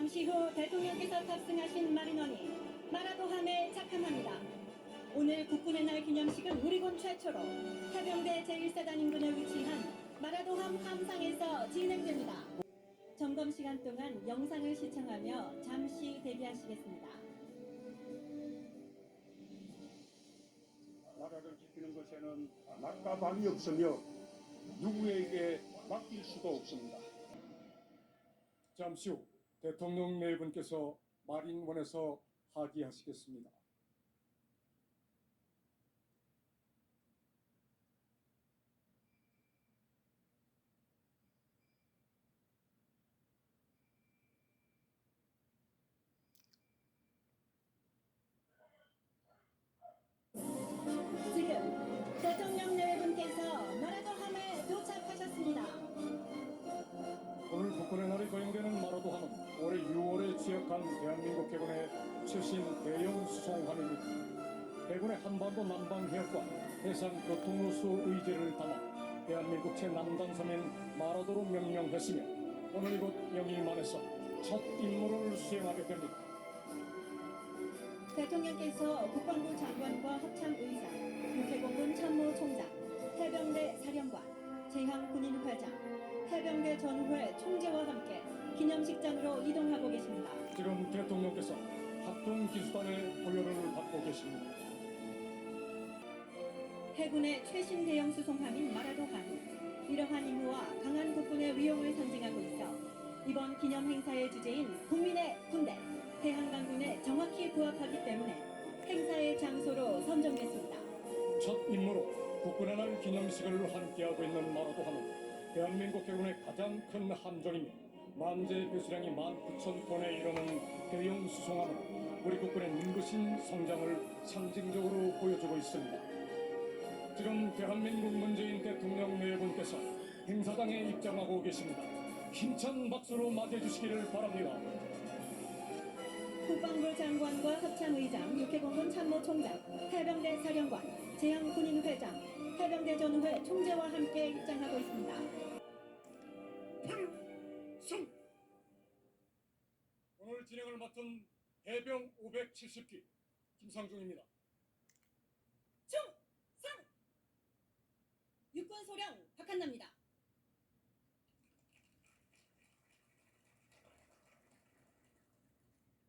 잠시 후 대통령께서 탑승하신 마리너니 마라도함에 착함합니다. 오늘 국군의 날 기념식은 우리군 최초로 해병대 제1사단 인근에 위치한 마라도함 함상에서 진행됩니다. 점검 시간 동안 영상을 시청하며 잠시 대기하시겠습니다. 나라를 지키는 것에는 낮과 밤이 없으며 누구에게 맡길 수도 없습니다. 잠시 후 대통령 네 분께서 마린원에서 하기하시겠습니다. 지금 대통령 네 분께서 마라도함에 도착하셨습니다. 오늘 국군의 날이 거행되는 마라도함은 올해 6월에 취역한 대한민국 해군의 최신 대형 수송함입니다. 해군의 한반도 남방해역과 해상 교통로수 의제를 담아 대한민국 최남단섬인 마라도로 명명했으며 오늘 이곳 영일만에서 첫 임무를 수행하게 됩니다. 대통령께서 국방부 장관과 합참의장, 육해공군 참모총장, 해병대 사령관, 제향군인회장, 해병대 전후회 총재와 함께 기념식장으로 이동하고 계십니다. 지금 대통령께서 합동기수단의 보여를 받고 계십니다. 해군의 최신 대형 수송함인 마라도함이 이러한 임무와 강한 국군의 위용을 상징하고 있어 이번 기념 행사의 주제인 국민의 군대, 대한강군에 정확히 부합하기 때문에 행사의 장소로 선정됐습니다. 첫 임무로 국군의 날 기념식을 함께하고 있는 마라도함은 대한민국 해군의 가장 큰 함정이며 만재 배수량이 19,000톤에 이르는 대형 수송함은 우리 국군의 눈부신 성장을 상징적으로 보여주고 있습니다. 지금 대한민국 문재인 대통령 네 분께서 행사장에 입장하고 계십니다. 힘찬 박수로 맞이해 주시기를 바랍니다. 국방부 장관과 합참의장, 육해공군 참모총장, 해병대 사령관, 제향군인회장, 해병대 전후회 총재와 함께 입장하고 있습니다. 필승! 오늘 진행을 맡은 해병 570기 김상중입니다. 충성! 육군 소령 박한나입니다.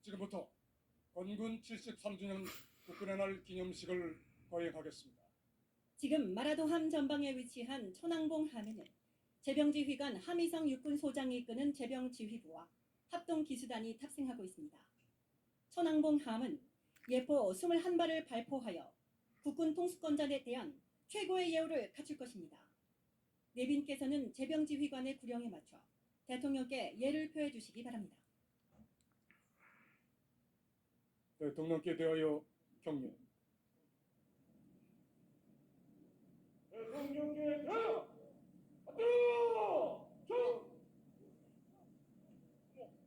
지금부터 건군 73주년 국군의 날 기념식을 거행하겠습니다. 지금 마라도함 전방에 위치한 천왕봉함에는 제병지휘관 함희성 육군소장이 이끄는 제병지휘부와 합동기수단이 탑승하고 있습니다. 천왕봉함은 예포 21발을 발포하여 국군 통수권자에 대한 최고의 예우를 갖출 것입니다. 내빈께서는 제병지휘관의 구령에 맞춰 대통령께 예를 표해 주시기 바랍니다. 대통령께 대하여 경례. 대통령께 대하여 하나, 둘,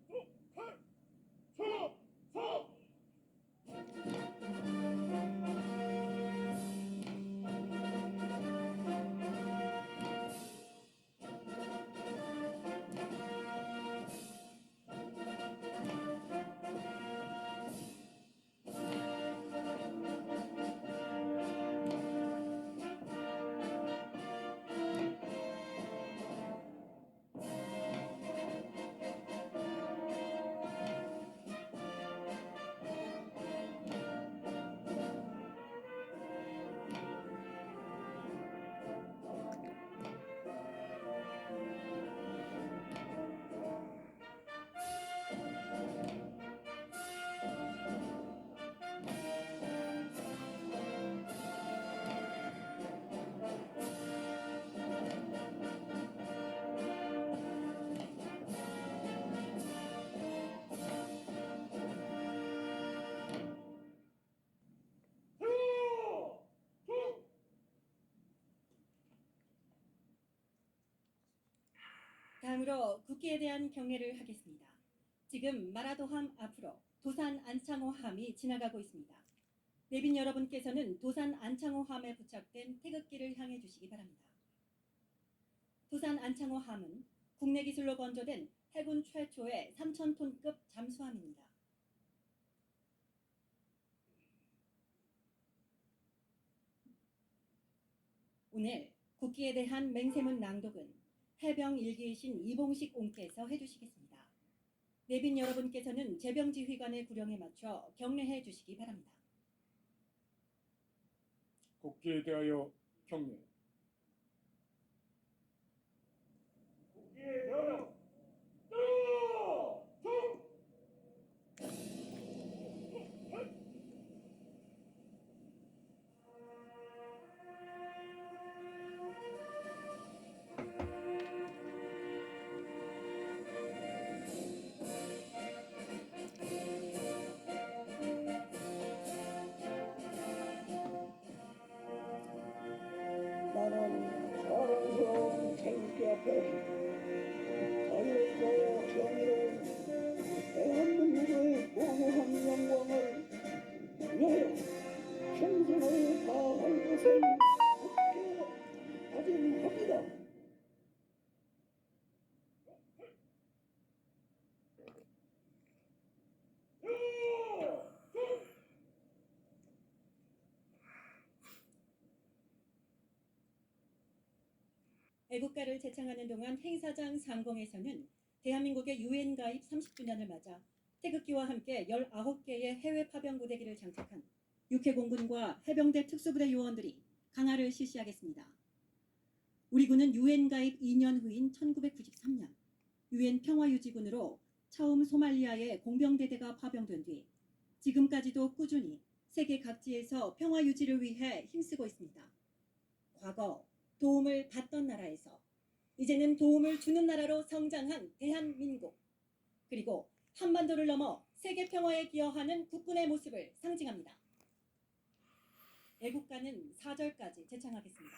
충성! 다음으로 국기에 대한 경례를 하겠습니다. 지금 마라도함 앞으로 도산 안창호함이 지나가고 있습니다. 내빈 여러분께서는 도산 안창호함에 부착된 태극기를 향해 주시기 바랍니다. 도산 안창호함은 국내 기술로 건조된 해군 최초의 3,000톤급 잠수함입니다. 오늘 국기에 대한 맹세문 낭독은 해병 일기이신 이봉식 옹께서 해주시겠습니다. 내빈 여러분께서는 제병지휘관의 구령에 맞춰 경례해 주시기 바랍니다. 국기에 대하여 경례. 나는 사랑스러운 태극기 앞에 자유롭고 정의로운 대한민국의 무고한 영광을 위하여 평생을 다할 것을 굳게 다짐합니다. 애국가를 제창하는 동안 행사장 상공에서는 대한민국의 유엔 가입 30주년을 맞아 태극기와 함께 19개의 해외 파병 부대기를 장착한 육해공군과 해병대 특수부대 요원들이 강화를 실시하겠습니다. 우리 군은 유엔 가입 2년 후인 1993년 유엔 평화유지군으로 처음 소말리아에 공병대대가 파병된 뒤 지금까지도 꾸준히 세계 각지에서 평화유지를 위해 힘쓰고 있습니다. 과거 도움을 받던 나라에서 이제는 도움을 주는 나라로 성장한 대한민국, 그리고 한반도를 넘어 세계 평화에 기여하는 국군의 모습을 상징합니다. 애국가는 4절까지 제창하겠습니다.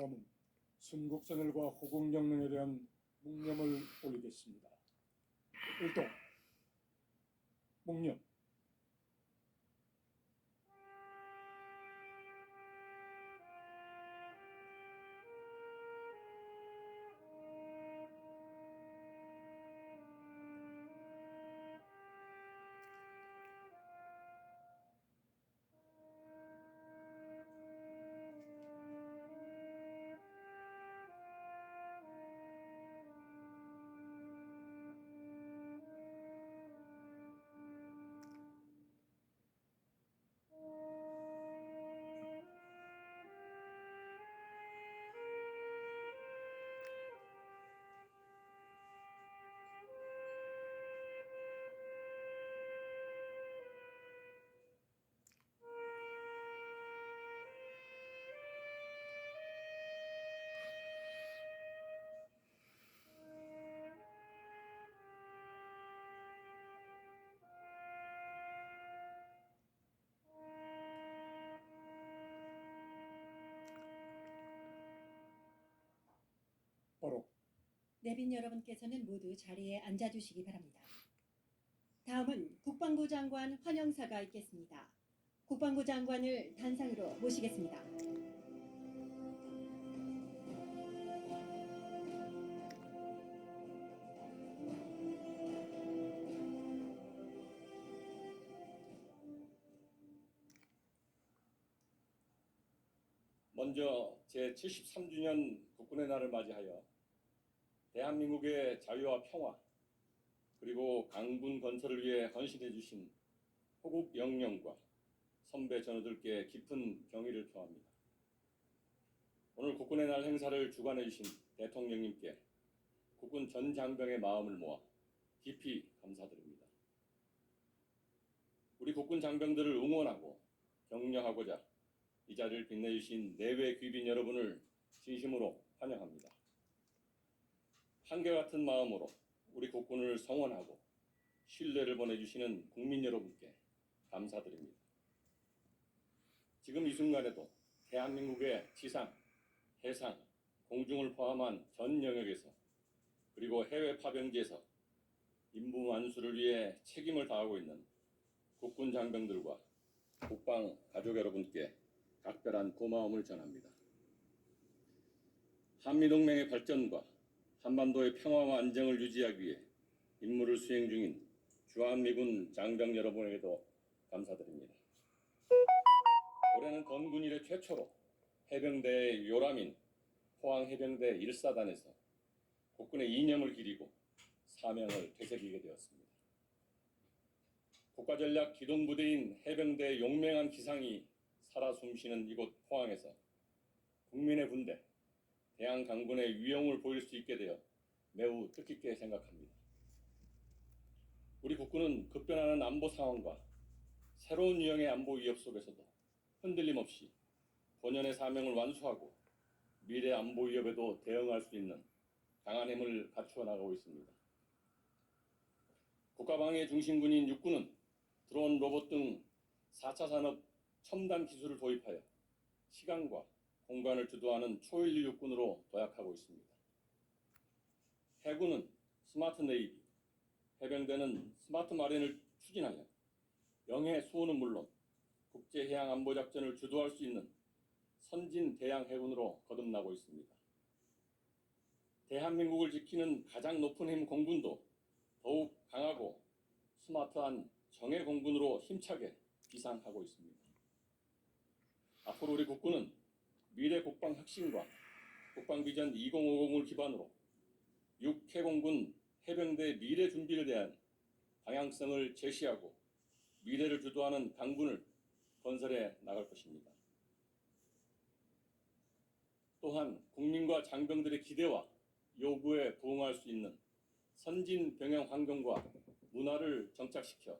다음은 순국선열과 호국영령에 대한 묵념을 올리겠습니다. 1동 묵념. 바로 내빈 여러분께서는 모두 자리에 앉아주시기 바랍니다. 다음은 국방부 장관 환영사가 있겠습니다. 국방부 장관을 단상으로 모시겠습니다. 먼저 제73주년 국군의 날을 맞이하여 대한민국의 자유와 평화 그리고 강군 건설을 위해 헌신해 주신 호국 영령과 선배 전우들께 깊은 경의를 표합니다. 오늘 국군의 날 행사를 주관해 주신 대통령님께 국군 전 장병의 마음을 모아 깊이 감사드립니다. 우리 국군 장병들을 응원하고 격려하고자 이 자리를 빛내주신 내외 귀빈 여러분을 진심으로 환영합니다. 한결같은 마음으로 우리 국군을 성원하고 신뢰를 보내주시는 국민 여러분께 감사드립니다. 지금 이 순간에도 대한민국의 지상, 해상, 공중을 포함한 전 영역에서 그리고 해외 파병지에서 임무 완수를 위해 책임을 다하고 있는 국군 장병들과 국방 가족 여러분께 각별한 고마움을 전합니다. 한미동맹의 발전과 한반도의 평화와 안정을 유지하기 위해 임무를 수행 중인 주한미군 장병 여러분에게도 감사드립니다. 올해는 건군 이래 최초로 해병대의 요람인 포항해병대 1사단에서 국군의 이념을 기리고 사명을 되새기게 되었습니다. 국가전략 기동부대인 해병대의 용맹한 기상이 살아 숨쉬는 이곳 포항에서 국민의 군대, 대한강군의 위용을 보일 수 있게 되어 매우 뜻깊게 생각합니다. 우리 국군은 급변하는 안보 상황과 새로운 유형의 안보 위협 속에서도 흔들림 없이 본연의 사명을 완수하고 미래 안보 위협에도 대응할 수 있는 강한 힘을 갖추어 나가고 있습니다. 국가방위의 중심군인 육군은 드론, 로봇 등 4차 산업 첨단 기술을 도입하여 시간과 공간을 주도하는 초일류 육군으로 도약하고 있습니다. 해군은 스마트 네이비, 해병대는 스마트 마린을 추진하여 영해 수호는 물론 국제 해양 안보 작전을 주도할 수 있는 선진 대양 해군으로 거듭나고 있습니다. 대한민국을 지키는 가장 높은 힘 공군도 더욱 강하고 스마트한 정예 공군으로 힘차게 비상하고 있습니다. 앞으로 우리 국군은 미래 국방 혁신과 국방 비전 2050을 기반으로 육해공군 해병대 미래 준비에 대한 방향성을 제시하고 미래를 주도하는 강군을 건설해 나갈 것입니다. 또한 국민과 장병들의 기대와 요구에 부응할 수 있는 선진 병영 환경과 문화를 정착시켜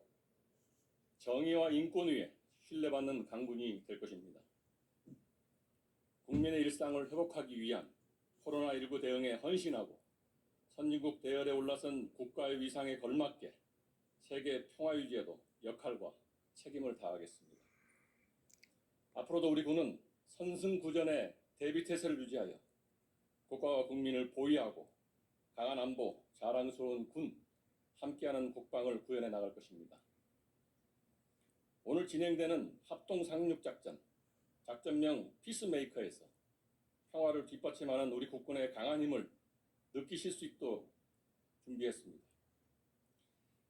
정의와 인권 위에 신뢰받는 강군이 될 것입니다. 국민의 일상을 회복하기 위한 코로나19 대응에 헌신하고 선진국 대열에 올라선 국가의 위상에 걸맞게 세계 평화 유지에도 역할과 책임을 다하겠습니다. 앞으로도 우리 군은 선승구전의 대비태세를 유지하여 국가와 국민을 보위하고 강한 안보, 자랑스러운 군, 함께하는 국방을 구현해 나갈 것입니다. 오늘 진행되는 합동상륙작전, 작전명 피스메이커에서 평화를 뒷받침하는 우리 국군의 강한 힘을 느끼실 수 있도록 준비했습니다.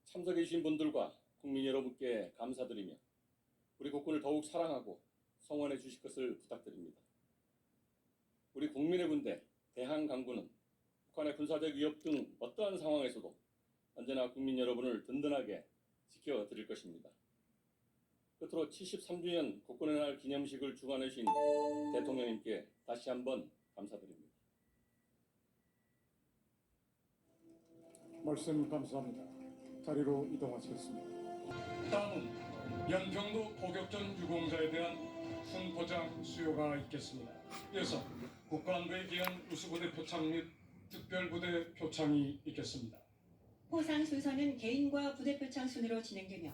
참석해 주신 분들과 국민 여러분께 감사드리며 우리 국군을 더욱 사랑하고 성원해 주실 것을 부탁드립니다. 우리 국민의 군대 대한강군은 북한의 군사적 위협 등 어떠한 상황에서도 언제나 국민 여러분을 든든하게 지켜드릴 것입니다. 끝으로 73주년 국군의 날 기념식을 주관해 주신 대통령님께 다시 한번 감사드립니다. 말씀 감사합니다. 자리로 이동하시겠습니다. 다음은 연평도 포격전 유공자에 대한 훈포장 수여가 있겠습니다. 이어서 국가안보에 기한 우수부대 표창 및 특별부대 표창이 있겠습니다. 포상 순서는 개인과 부대 표창 순으로 진행되며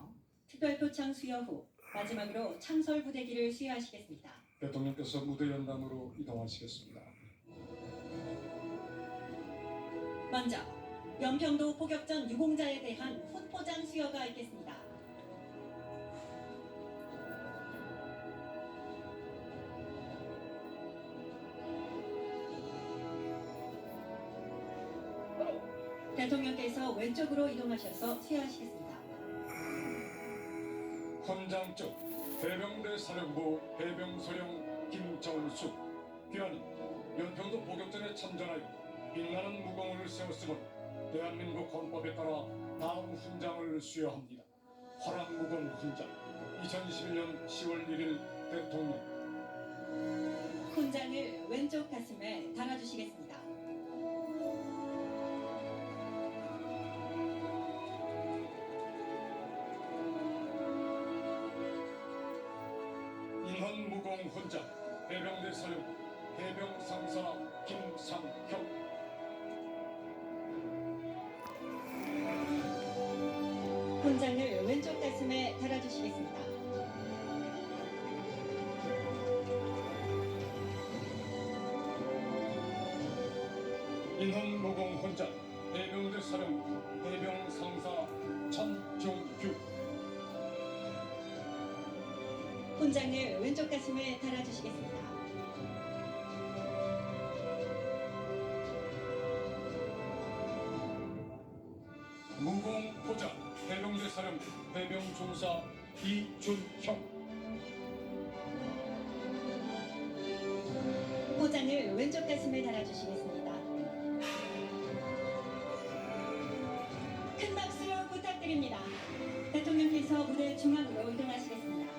특별 표창 수여 후 마지막으로 창설 부대기를 수여하시겠습니다. 대통령께서 무대 연단으로 이동하시겠습니다. 먼저 연평도 포격전 유공자에 대한 훈포장 수여가 있겠습니다. 대통령께서 왼쪽으로 이동하셔서 수여하시겠습니다. 헌장 쪽 해병대 사령부 해병소령 김정숙 귀하님 연평도 포격전에 참전하여 빛나는 무공을 세웠음을 대한민국 헌법에 따라 다음 훈장을 수여합니다. 화랑무공 훈장 2021년 10월 1일 대통령. 훈장을 왼쪽 가슴에 달아주시겠습니다. 인헌무공 훈장 해병대 사령부 해병상사 김상형. 훈장을 왼쪽 가슴에 달아주시겠습니다. 인헌무공 훈장 해병대 사령부 해병상사 천종규. 훈장을 왼쪽 가슴에 달아주시겠습니다. 무공포장 해병대 사령부 해병중사 이준형. 포장을 왼쪽 가슴에 달아주시겠습니다. 큰 박수 부탁드립니다. 대통령께서 무대 중앙으로 이동하시겠습니다.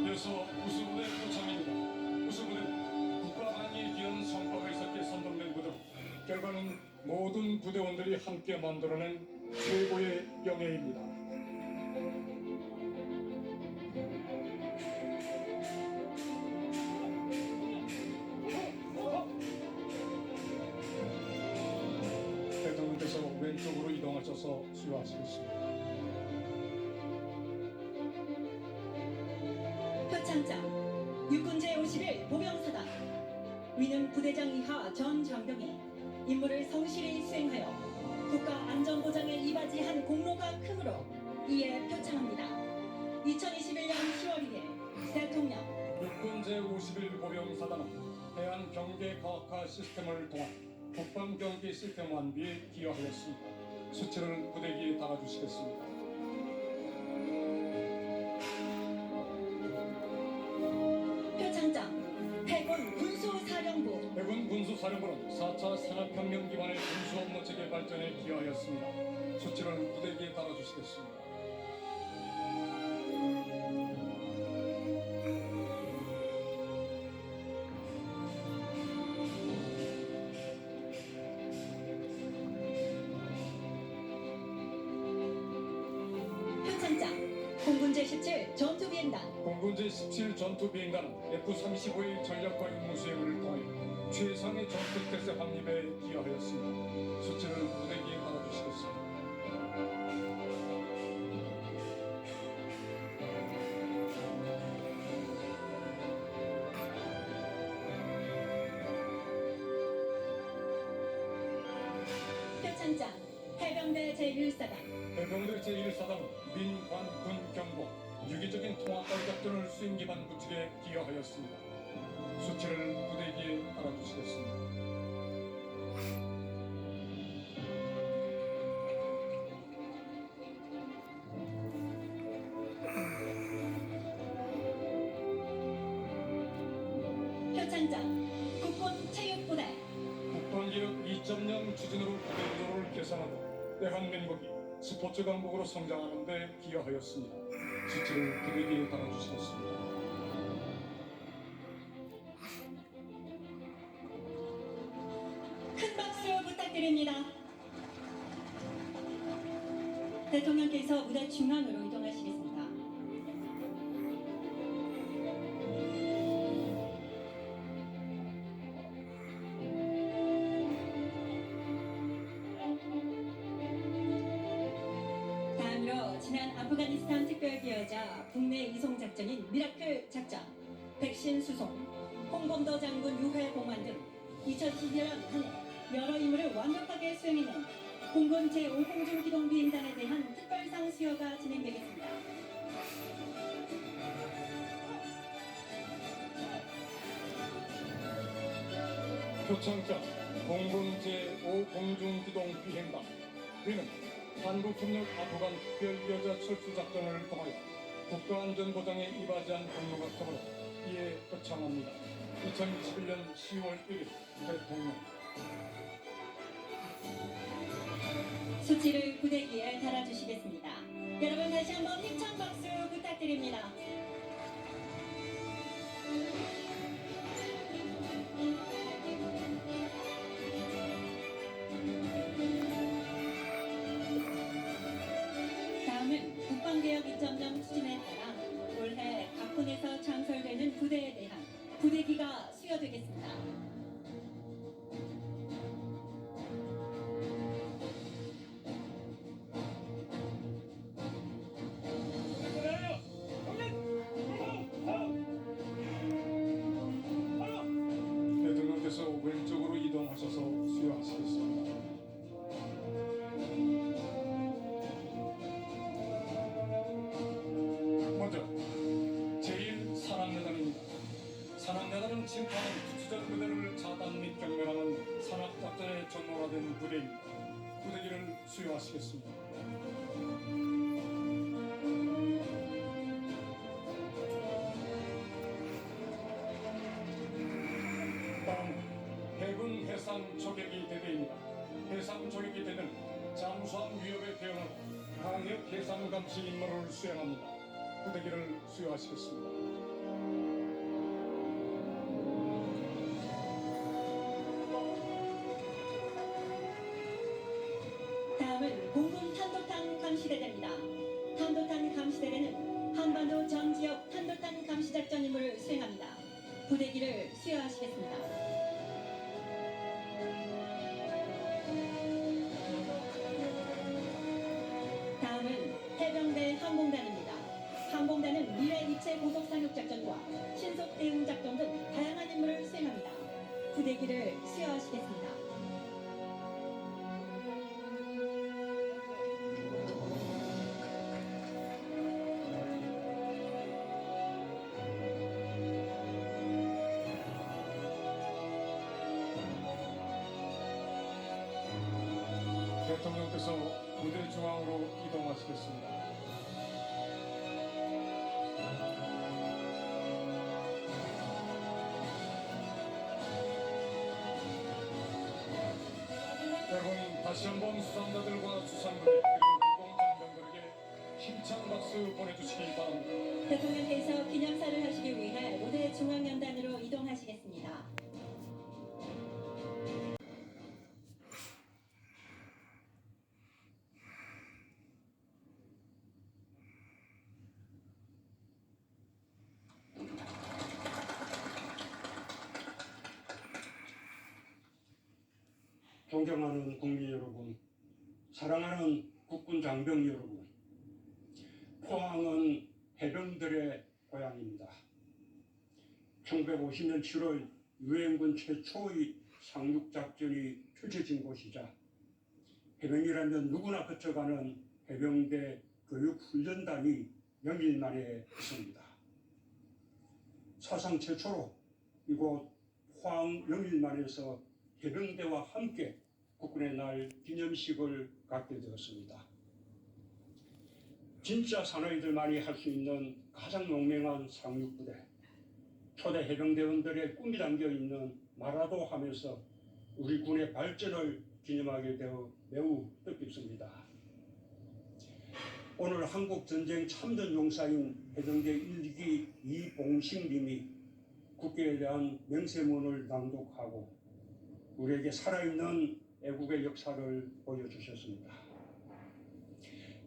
이어서 우수부대 표창입니다. 우수부대는 국가방위에 기한 성과가 있었기에 선동된 부대로 결과는 모든 부대원들이 함께 만들어낸 최고의 영예입니다. 대통령께서 왼쪽으로 이동하셔서 수여하시겠습니다. 표창장 육군 제51 보병사단 위는 부대장 이하 전 장병이 임무를 성실히 수행하여 국가 안전보장에 이바지한 공로가 크므로 이에 표창합니다. 2021년 10월 1일 대통령. 육군 제51 보병사단은 해안 경계 과학화 시스템을 통한 국방 경계 시스템 완비에 기여하였습니다. 수치를 부대기에 달아주시겠습니다. 표창장 해군 군수사령부. 해군 군수사령부는 4차 산업혁명 기반의 군수 업무 체계 발전에 기여하였습니다. 수치를 부대기에 달아주시겠습니다. 표창장 공군 제17 전투비행단. 공군 제17 전투비행단은 F-35의 전략과 임무 수행을 통하여 최상의 전투 태세 확립에 기여하였습니다. 수치를 부대기에 달아주시겠습니다. 표창장 해병대 제1사단 해병대 제1사단은 민관군 경보 유기적인 통합발 작전을 수행 기반 구축에 기여하였습니다. 수치를 부대기에 알아두시겠습니다. 표창장 국군체육부대 국방개혁 2.0 추진으로 부대 구조를 개선하고 대한민국이 스포츠 강국으로 성장하는 데 기여하였습니다. 수치를 부대기에 달아주시겠습니다. 큰 박수 부탁드립니다. 대통령께서 무대 중앙으로 이동하시겠습니다. 다음으로 지난 아프가니스탄 특별기여자 국내 이송 작전인 미라클 작전, 백신 수송, 홍범도 장군 유해 봉환 등 2011년 한 해 여러 임무를 완벽하게 수행해낸 공군 제5공중 기동비행단에 대한 특별상 수여가 진행되겠습니다. 표창장 공군 제5공중기동비행단 이는 한국협력 아프간 특별기여자 철수작전을 통하여 국가안전보장에 이바지한 공로가 터으로 이에 표창합니다. 2021년 10월 1일 대통령. 수치를 부대기에 달아주시겠습니다. 여러분 다시 한번 힘찬 박수 부탁드립니다. 다음은 국방개혁 2.0 추진에 따라 올해 각군에서 창설되는 부대에 대한 부대기가 수여되겠습니다. 대통령께서 왼쪽으로 이동하셔서 수여하시겠습니다. 먼저 제1산악여단입니다. 산악여단은 침투하는 투수전 부대를 차단 및 경멸하는 산악작전의 전문화된 부대입니다. 부대기를 수여하시겠습니다. 다음 해군 해상 조객이 대대입니다. 해상 조객이 대대는 잠수함 위협에 대응하고 방역 해상 감시 임무를 수행합니다. 부대기를 수여하시겠습니다. 다음은 공군 탄도탄 감시대대입니다. 탄도탄 감시대대는 한반도 전 지역 탄도탄 감시 작전 임무를 수행합니다. 부대기를 수여하시겠습니다. 다음은 해병대 항공단입니다. 항공단은 미래 입체 고속 상륙 작전과 신속 대응 작전 등 다양한 임무를 수행합니다. 부대기를 수여하시겠습니다. 대통령께서 무대 중앙으로 이동하시겠습니다. 여러분 다시 한번 수상자들과 수상부대 그리고 유공장병들에게 힘찬 박수 보내주시기 바랍니다. 대통령께서 기념사를 하시기 위해 무대 중앙연단으로 이동하시겠습니다. 존경하는 국민 여러분, 사랑하는 국군 장병 여러분, 포항은 해병들의 고향입니다. 1950년 7월 유엔군 최초의 상륙작전이 펼쳐진 곳이자 해병이라면 누구나 거쳐가는 해병대 교육훈련단이 영일 만에 있습니다. 사상 최초로 이곳 포항 영일만에서 해병대와 함께 국군의 날 기념식을 갖게 되었습니다. 진짜 사나이들만이 할 수 있는 가장 용맹한 상륙부대, 초대 해병대원들의 꿈이 담겨 있는 마라도 하면서 우리 군의 발전을 기념하게 되어 매우 뜻깊습니다. 오늘 한국전쟁 참전 용사인 해병대 1기 이봉식 님이 국기에 대한 명세문을 낭독하고 우리에게 살아있는 애국의 역사를 보여주셨습니다.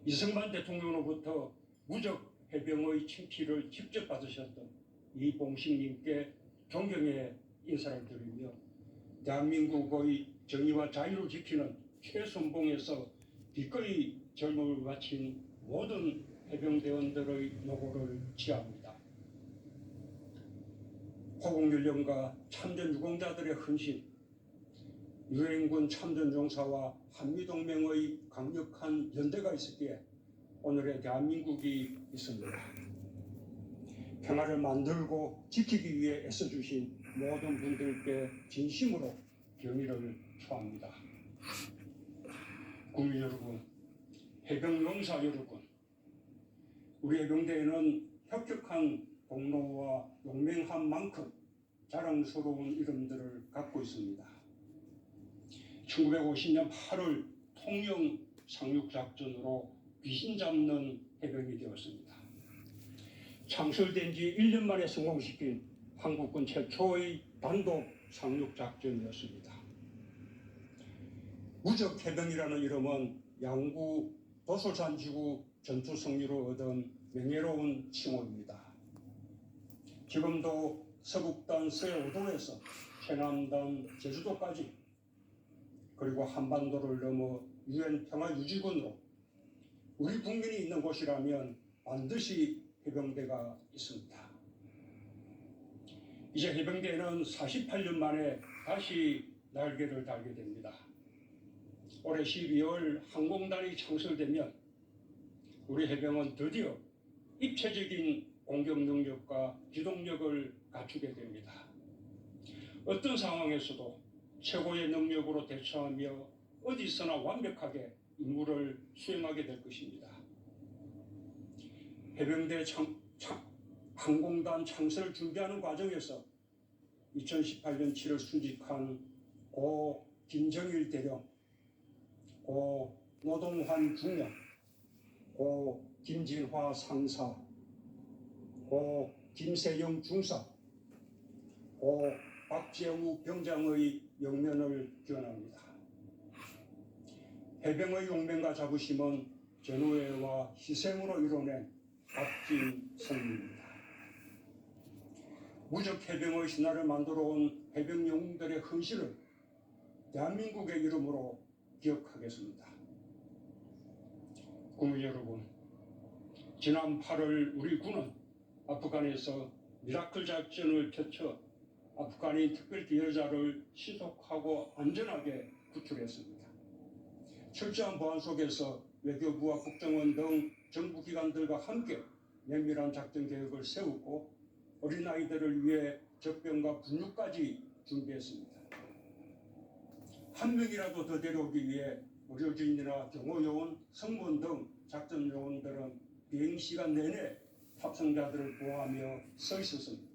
이승만 대통령으로부터 무적 해병의 칭필을 직접 받으셨던 이봉식 님께 존경의 인사를 드리며 대한민국의 정의와 자유를 지키는 최선봉에서 기꺼이 젊음을 바친 모든 해병대원들의 노고를 지합니다. 호국연령과 참전 유공자들의 헌신, 유엔군 참전용사와 한미동맹의 강력한 연대가 있었기에 오늘의 대한민국이 있습니다. 평화를 만들고 지키기 위해 애써주신 모든 분들께 진심으로 경의를 표합니다. 국민 여러분, 해병용사 여러분, 우리 해병대에는 혁혁한 공로와 용맹한 만큼 자랑스러운 이름들을 갖고 있습니다. 1950년 8월 통영 상륙작전으로 귀신 잡는 해병이 되었습니다. 창설된 지 1년 만에 성공시킨 한국군 최초의 단독 상륙작전이었습니다. 무적 해병이라는 이름은 양구 도솔산지구 전투 승리로 얻은 명예로운 칭호입니다. 지금도 서북단 서해오도에서 해남단 제주도까지 그리고 한반도를 넘어 유엔 평화유지군으로 우리 국민이 있는 곳이라면 반드시 해병대가 있습니다. 이제 해병대는 48년 만에 다시 날개를 달게 됩니다. 올해 12월 항공단이 창설되면 우리 해병은 드디어 입체적인 공격 능력과 기동력을 갖추게 됩니다. 어떤 상황에서도 최고의 능력으로 대처하며 어디서나 완벽하게 임무를 수행하게 될 것입니다. 해병대 항공단 창설을 준비하는 과정에서 2018년 7월 순직한 고 김정일 대령, 고 노동환 중령, 고 김진화 상사, 고 김세영 중사, 고 박재우 병장의 영면을 기원합니다. 해병의 용맹과 자부심은 전우회와 희생으로 이뤄낸 값진 승리입니다. 무적 해병의 신화를 만들어 온 해병 영웅들의 헌신을 대한민국의 이름으로 기억하겠습니다. 국민 여러분, 지난 8월 우리 군은 아프간에서 미라클 작전을 펼쳐 아프간인 특별기여자를 신속하고 안전하게 구출했습니다. 철저한 보안 속에서 외교부와 국정원 등 정부기관들과 함께 면밀한 작전 계획을 세우고 어린아이들을 위해 젖병과 분유까지 준비했습니다. 한 명이라도 더 데려오기 위해 의료진이나 경호요원, 승무원 등 작전 요원들은 비행시간 내내 탑승자들을 보호하며 서 있었습니다.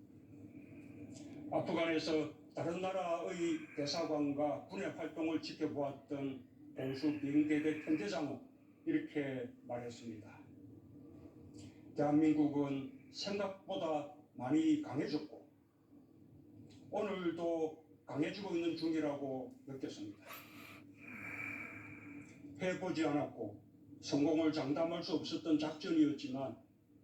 아프간에서 다른 나라의 대사관과 군의 활동을 지켜보았던 공수 비행대대 편대장은 이렇게 말했습니다. 대한민국은 생각보다 많이 강해졌고 오늘도 강해지고 있는 중이라고 느꼈습니다. 해보지 않았고 성공을 장담할 수 없었던 작전이었지만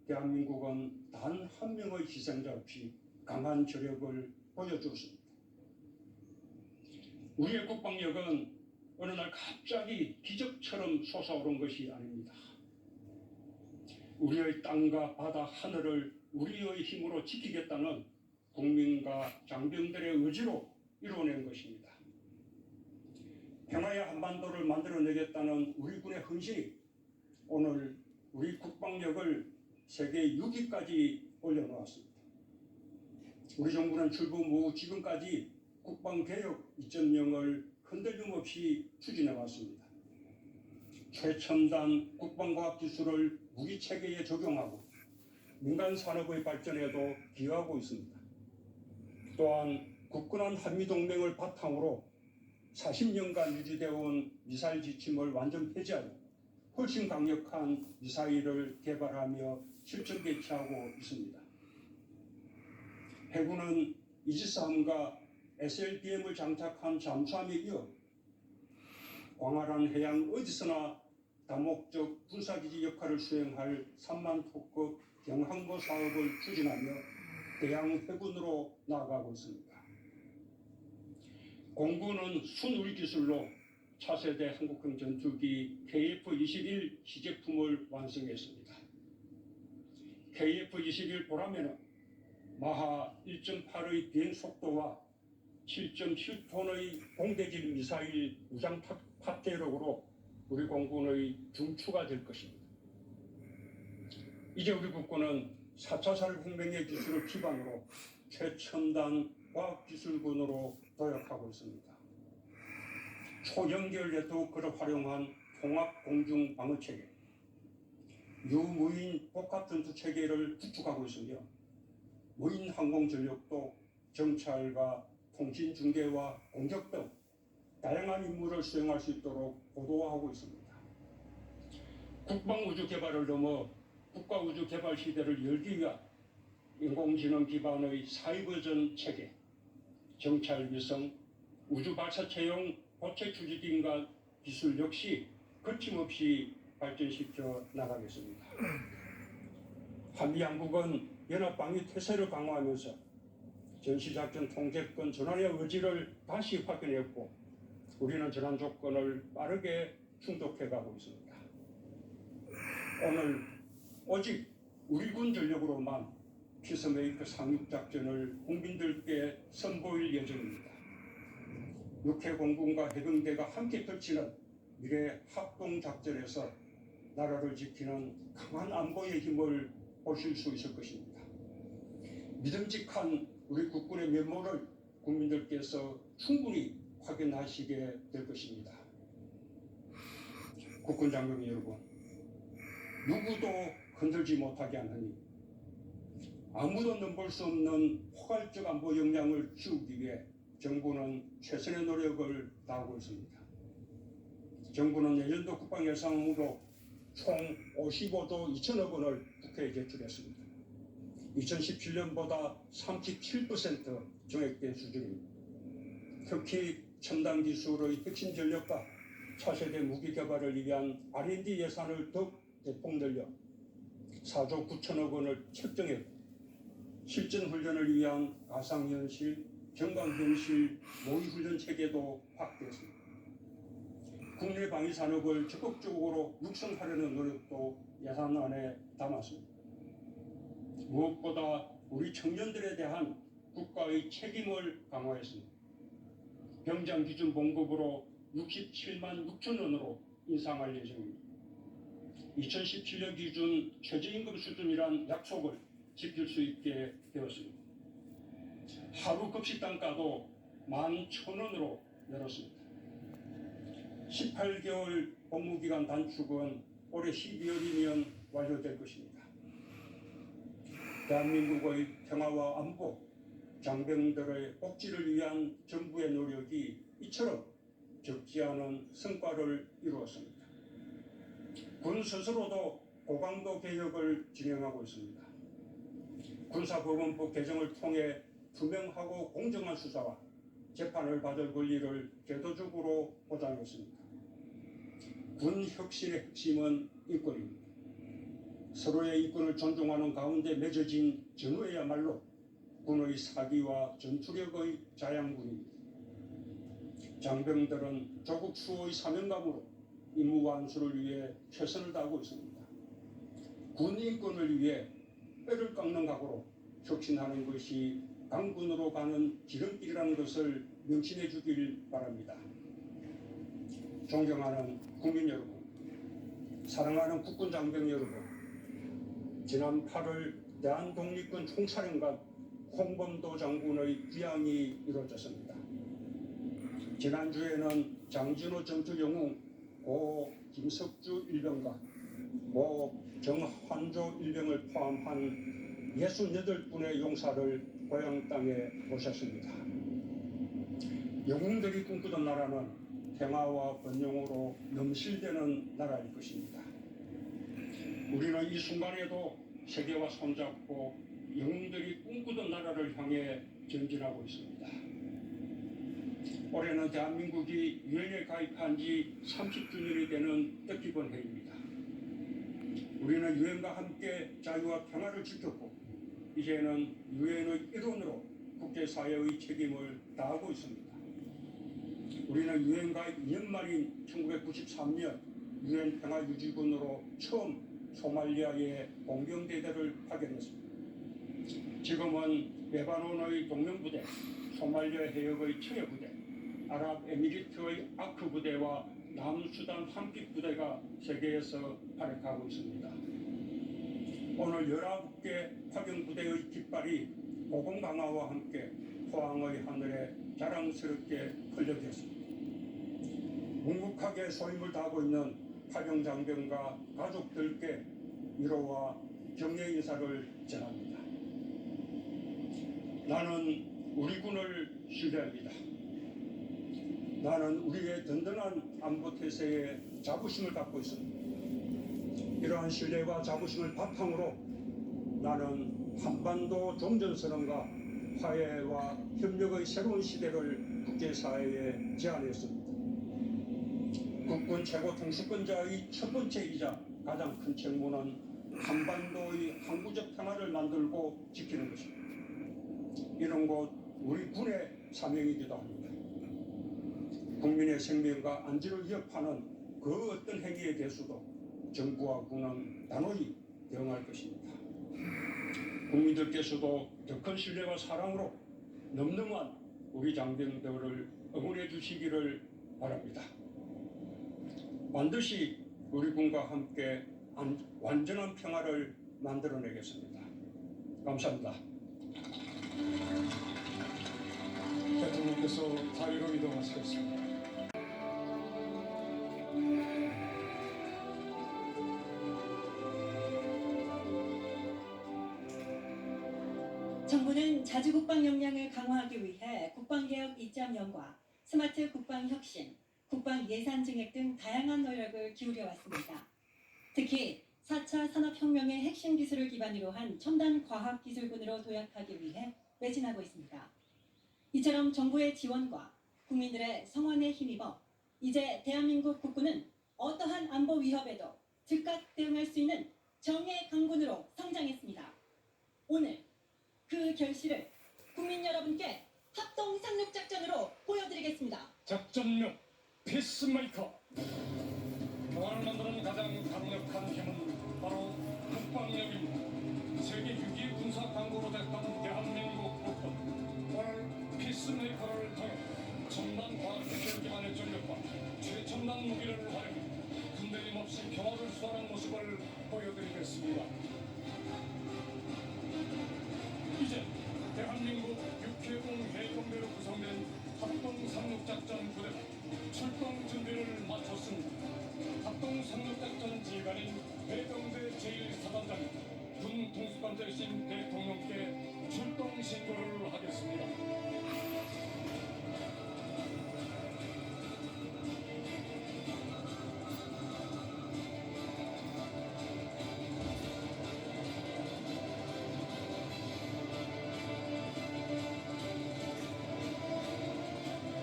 대한민국은 단 한 명의 희생자 없이 강한 저력을 보여주었습니다. 우리의 국방력은 어느 날 갑자기 기적처럼 솟아오른 것이 아닙니다. 우리의 땅과 바다, 하늘을 우리의 힘으로 지키겠다는 국민과 장병들의 의지로 이루어낸 것입니다. 평화의 한반도를 만들어내겠다는 우리 군의 헌신이 오늘 우리 국방력을 세계 6위까지 올려놓았습니다. 우리 정부는 출범 후 지금까지 국방개혁 2.0을 흔들림 없이 추진해왔습니다. 최첨단 국방과학기술을 무기체계에 적용하고 민간 산업의 발전에도 기여하고 있습니다. 또한 굳건한 한미동맹을 바탕으로 40년간 유지되어 온 미사일 지침을 완전 폐지하고 훨씬 강력한 미사일을 개발하며 실전 개최하고 있습니다. 해군은 이지스함과 SLBM을 장착한 잠수함에 이어 광활한 해양 어디서나 다목적 군사기지 역할을 수행할 3만 톤급 경항모 사업을 추진하며 대양 해군으로 나아가고 있습니다. 공군은 순우리 기술로 차세대 한국형 전투기 KF-21 시제품을 완성했습니다. KF-21 보라매는 마하 1.8의 비행 속도와 7.7톤의 공대질 미사일 무장 탑재력으로 우리 공군의 중추가 될 것입니다. 이제 우리 국군은 4차 산업혁명의 기술을 기반으로 최첨단 과학기술군으로 도약하고 있습니다. 초연결 네트워크를 활용한 통합 공중 방어체계, 유무인 복합 전투체계를 구축하고 있으며 무인 항공 전력도 정찰과 통신 중계와 공격 등 다양한 임무를 수행할 수 있도록 고도화하고 있습니다. 국방우주 개발을 넘어 국가우주 개발 시대를 열기 위한 인공지능 기반의 사이버전 체계, 정찰 위성, 우주 발사체용 고체 추진기인간 기술 역시 거침없이 발전시켜 나가겠습니다. 한미양국은 연합방위 태세를 강화하면서 전시작전 통제권 전환의 의지를 다시 확인했고 우리는 전환 조건을 빠르게 충족해가고 있습니다. 오늘 오직 우리 군 전력으로만 피스메이커 상륙작전을 국민들께 선보일 예정입니다. 육해공군과 해병대가 함께 펼치는 미래 합동작전에서 나라를 지키는 강한 안보의 힘을 보실 수 있을 것입니다. 믿음직한 우리 국군의 면모를 국민들께서 충분히 확인하시게 될 것입니다. 국군 장병 여러분, 누구도 건들지 못하게 하느니 아무도 넘볼 수 없는 포괄적 안보 역량을 키우기 위해 정부는 최선의 노력을 다하고 있습니다. 정부는 내년도 국방 예산으로 총 55조 2천억 원을 국회에 제출했습니다. 2017년보다 37% 증액된 수준입니다. 특히 첨단 기술의 핵심 전력과 차세대 무기 개발을 위한 R&D 예산을 더욱 대폭 늘려 4조 9천억 원을 책정했고 실전 훈련을 위한 가상현실, 경강현실 모의훈련 체계도 확대했습니다. 국내 방위 산업을 적극적으로 육성하려는 노력도 예산안에 담았습니다. 무엇보다 우리 청년들에 대한 국가의 책임을 강화했습니다. 병장 기준 봉급으로 67만 6천 원으로 인상할 예정입니다. 2017년 기준 최저임금 수준이란 약속을 지킬 수 있게 되었습니다. 하루 급식 단가도 11,000원으로 내렸습니다. 18개월 복무기간 단축은 올해 12월이면 완료될 것입니다. 대한민국의 평화와 안보, 장병들의 복지를 위한 정부의 노력이 이처럼 적지 않은 성과를 이루었습니다. 군 스스로도 고강도 개혁을 진행하고 있습니다. 군사법원법 개정을 통해 투명하고 공정한 수사와 재판을 받을 권리를 제도적으로 보장했습니다. 군 혁신의 핵심은 인권입니다. 서로의 인권을 존중하는 가운데 맺어진 전우야말로 군의 사기와 전투력의 자양분입니다. 장병들은 조국 수호의 사명감으로 임무 완수를 위해 최선을 다하고 있습니다. 군 인권을 위해 뼈를 깎는 각오로 혁신하는 것이 강군으로 가는 지름길이라는 것을 명심해 주길 바랍니다. 존경하는 국민 여러분, 사랑하는 국군 장병 여러분, 지난 8월 대한독립군 총사령관 홍범도 장군의 귀향이 이루어졌습니다. 지난주에는 장진호 전투 영웅 고 김석주 일병과 고 정환조 일병을 포함한 68분의 용사를 고향 땅에 모셨습니다. 영웅들이 꿈꾸던 나라는 평화와 번영으로 넘실대는 나라일 것입니다. 우리는 이 순간에도 세계와 손잡고 영웅들이 꿈꾸던 나라를 향해 전진하고 있습니다. 올해는 대한민국이 유엔에 가입한 지 30주년이 되는 뜻깊은 해입니다. 우리는 유엔과 함께 자유와 평화를 지켰고 이제는 유엔의 일원으로 국제사회의 책임을 다하고 있습니다. 우리는 유엔과 2년 만인 1993년 유엔 평화유지군으로 처음 소말리아의 공병대대를 파견했습니다. 지금은 레바논의 동명부대, 소말리아 해역의 청해부대, 아랍에미리트의 아크 부대와 남수단 한빛 부대가 세계에서 활약하고 있습니다. 오늘 19개 파견 부대의 깃발이 고공 강화와 함께 포항의 하늘에 자랑스럽게 흘려졌습니다. 묵묵하게 소임을 다하고 있는 파병 장병과 가족들께 위로와 격려 인사를 전합니다. 나는 우리 군을 신뢰합니다. 나는 우리의 든든한 안보 태세에 자부심을 갖고 있습니다. 이러한 신뢰와 자부심을 바탕으로 나는 한반도 종전선언과 화해와 협력의 새로운 시대를 국제사회에 제안했습니다. 국군 최고 통수권자의 첫 번째이자 가장 큰 책무는 한반도의 항구적 평화를 만들고 지키는 것입니다. 이런 것 우리 군의 사명이기도 합니다. 국민의 생명과 안전을 위협하는 그 어떤 행위에 대해서도 정부와 군은 단호히 대응할 것입니다. 국민들께서도 더 큰 신뢰와 사랑으로 넘넘한 우리 장병들을 응원해 주시기를 바랍니다. 반드시 우리 군과 함께 완전한 평화를 만들어내겠습니다. 감사합니다. 대통령께서 자리로 이동하시겠습니다. 정부는 자주국방 역량을 강화하기 위해 국방개혁 2.0과 스마트 국방혁신, 국방예산 증액 등 다양한 노력을 기울여 왔습니다. 특히 4차 산업혁명의 핵심 기술을 기반으로 한 첨단 과학기술군으로 도약하기 위해 매진하고 있습니다. 이처럼 정부의 지원과 국민들의 성원에 힘입어 이제 대한민국 국군은 어떠한 안보 위협에도 즉각 대응할 수 있는 정예 강군으로 성장했습니다. 오늘 그 결실을 국민 여러분께 합동 상륙작전으로 보여드리겠습니다. 작전명 피스메이커. 평화를 만드는 가장 강력한 힘은 바로 국방력입니다. 세계 6위 군사 강국으로 됐던 대한민국 국군. 오늘 피스메이커를 통해 첨단 과학기술 기반의 전력과 최첨단 무기를 활용해 흔들림 없이 평화를 수호하는 모습을 보여드리겠습니다. 이제 대한민국 육해공 해병대로 구성된 합동 상륙작전 부대가 출동 준비를 마쳤습니다. 합동 상륙작전 지휘관인 해병대 제1사단장이 군 통수관대신 대통령께 출동 신고를 하겠습니다.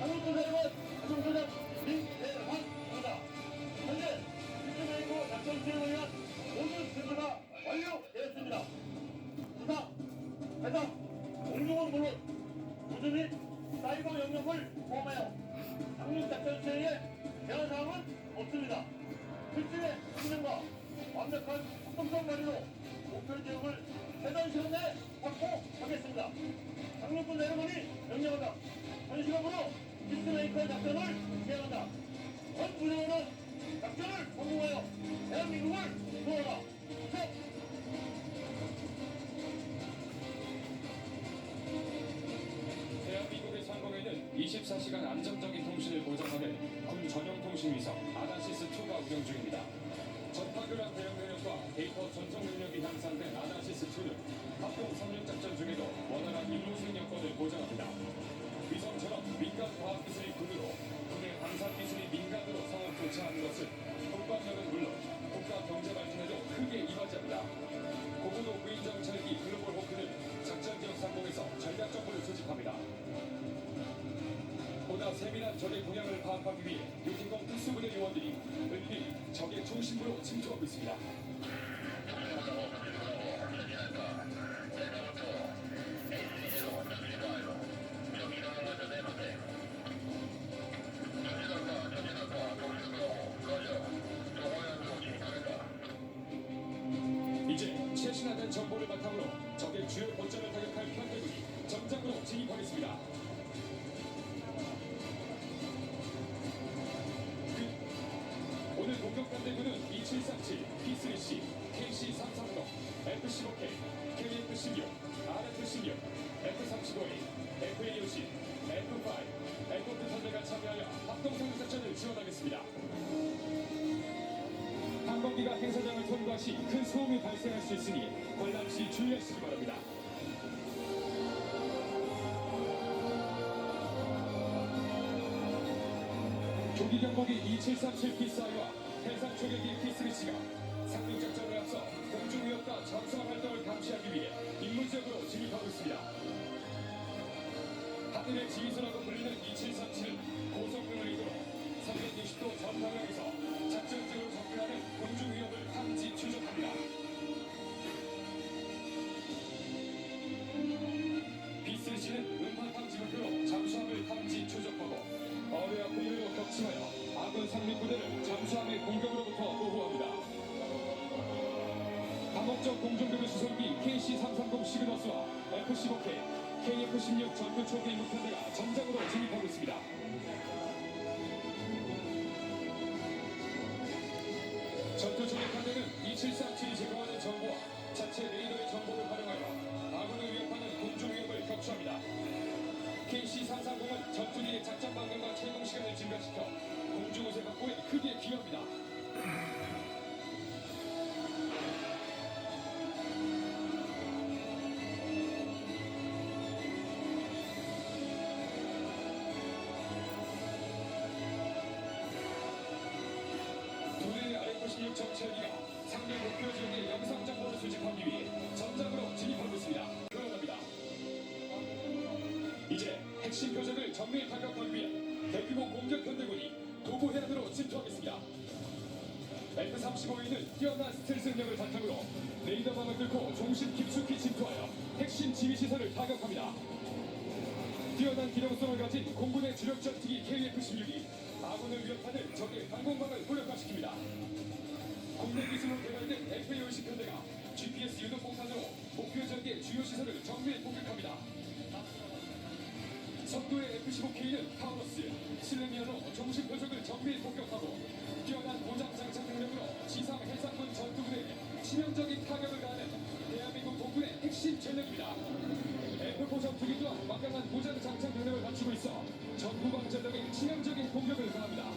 한국군사령관 가정소장 민대환입니다. 현재 피스메이커 작전 수행을 위한 모든 준비가 완료되었습니다. 기상, 해상, 공중은 물론 우주 및 사이버 영역을 포함하여 상륙작전 수행에 제한 사항은 없습니다. 필수의 신념과 완벽한 합동성만으로 목표 지역을 최단 시간 내에 확보하겠습니다. 상륙군 여러분이 명령한다. 현 시각으로 피스메이커 작전을 시행한다. 전투력으로 작전을 성공하여 대한민국을 구하라. 대한민국의 상공에는 24시간 안정적인 통신을 보장하는 군 전용 통신 위성 아나시스-2가 운영 중입니다. 전파교란 대응 능력과 데이터 전송 능력이 향상된 아나시스-2는 합동 상륙 작전 중에도 원활한 임무수행 여건을 보장합니다. 위성처럼 민간 과학기술이 군으로, 군의 방산기술이 민간으로 상업 교체하는 것은 국방력은 물론 국가 경제 발전에도 크게 이바지합니다. 고고도 무인정찰기 글로벌 호크는 작전 지역 상공에서 전략 정보를 수집합니다. 보다 세밀한 적의 동향을 파악하기 위해 유기공 특수부대 요원들이 은밀히 적의 중심부로 침투하고 있습니다. 이제 최신화된 정보를 바탕으로 적의 주요 거점을 타격할 편대군이 전장으로 진입하겠습니다. 오늘 공격 편대군은 2737, P3C, KC330, F15K, KF16, RF16, F35A, FA50, F5, F2 편대가 참여하여 합동상륙 작전을 지원하겠습니다. 항공기가 행사장을 통과 시 큰 소음이 발생할 수 있으니 관람 시 주의하시기 바랍니다. 조기 경보기 2737 P4I와 해상 초계기 P3C가 상륙 작전을 앞서 공중 위협과 잠수함 활동을 감시하기 위해 임무 지역으로 진입하고 있습니다. 하늘의 지휘소라고 불리는 2737은 고속도로 이도로 360도 전 방향에서 작전 지역으로 접근하는 공중 위협을 탐지 추적합니다. P3C는 음파 탐지 목표로 잠수함을 탐지 추적하고 어뢰와 분류로 격침하여 아군 상륙부대를 잠수함의 공격으로부터 보호합니다. 다목적 공중교류 수송기 KC-330 시그너스와 F-15K, KF-16 전투 초기 임무편대가 전장으로 진입하고 있습니다. 전투 초기 편대는 2737이 제공하는 정보와 자체 레이더의 정보를 활용하여 아군을 위협하는 공중 위협을 격추합니다. KC-330은 전투기의 작전 방향과 채용 시간을 증가시켜 공중 우세 확보에 크게 기여합니다. 두 대의 RF-16 정찰기가 상대 목표 지역의 영상 정보를 수집하기 위해 전장으로 진입하고 있습니다. 그러합니다. 이제 핵심 표적을 정밀 타격하기 위해 대규모 공격 편대군이 도보 해안으로 침투하겠습니다. F-35A는 뛰어난 스텔스 능력을 바탕으로 레이더망을 뚫고 중심 깊숙이 침투하여 핵심 지휘시설을 타격합니다. 뛰어난 기동성을 가진 공군의 주력 전투기 KF-16이 아군을 위협하는 적의 항공망을 무력화시킵니다. 국내 기술로 개발된 FA-50 편대가 GPS 유도 폭탄으로 목표 지역의 주요 시설을 정밀 공격합니다. 선두의 F-15K는 타우러스, 슬레미아로 중심 표적을 정밀 공격하고 뛰어난 보장 장착 능력으로 지상 해상군 전투부대에 치명적인 타격을 가하는 대한민국 공군의 핵심 전력입니다. F-4 전투기 또한 막강한 보장 장착 능력을 갖추고 있어 전후방 전력에 치명적인 공격을 가합니다.